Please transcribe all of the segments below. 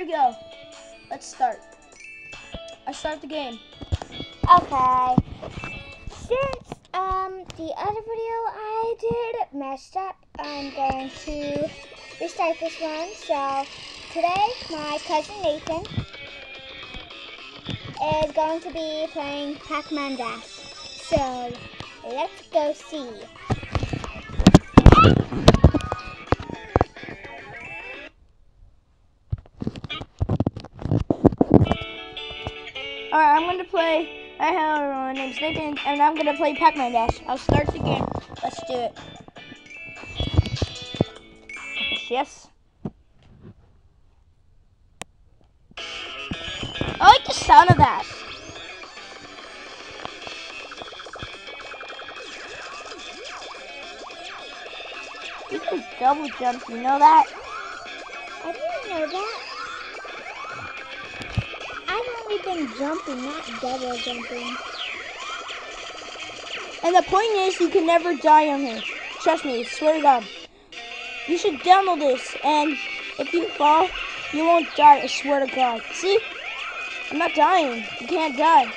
we go. Let's start. I start the game. Okay. Since the other video I did messed up, I'm going to restart this one. So today my cousin Nathan is going to be playing Pac-Man Dash. So let's go see. Alright, I'm going to play. Hi, hello everyone. My name's Nathan, and I'm going to play Pac-Man Dash. I'll start the game. Let's do it. Yes. I like the sound of that. You can double jump, you know that? I didn't know that. I've only been jumping, not double jumping. And the point is, you can never die on here. Trust me, swear to God. You should download this, and if you fall, you won't die, I swear to God. See? I'm not dying. You can't die.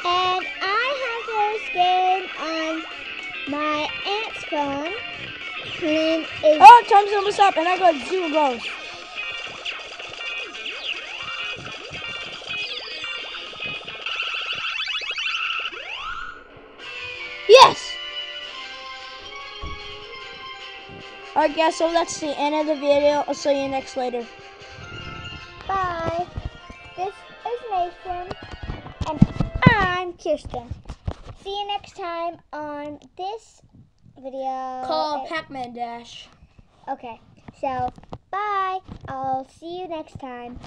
And I have this game on my aunt's phone. Her name is... Oh, time's almost up, and I got 0 goals. Yes! Alright guys, so that's the end of the video. I'll see you next later. Bye. This is Nathan, and I'm Kirsten. See you next time on this video. Call Pac-Man Dash. Okay, so bye. I'll see you next time.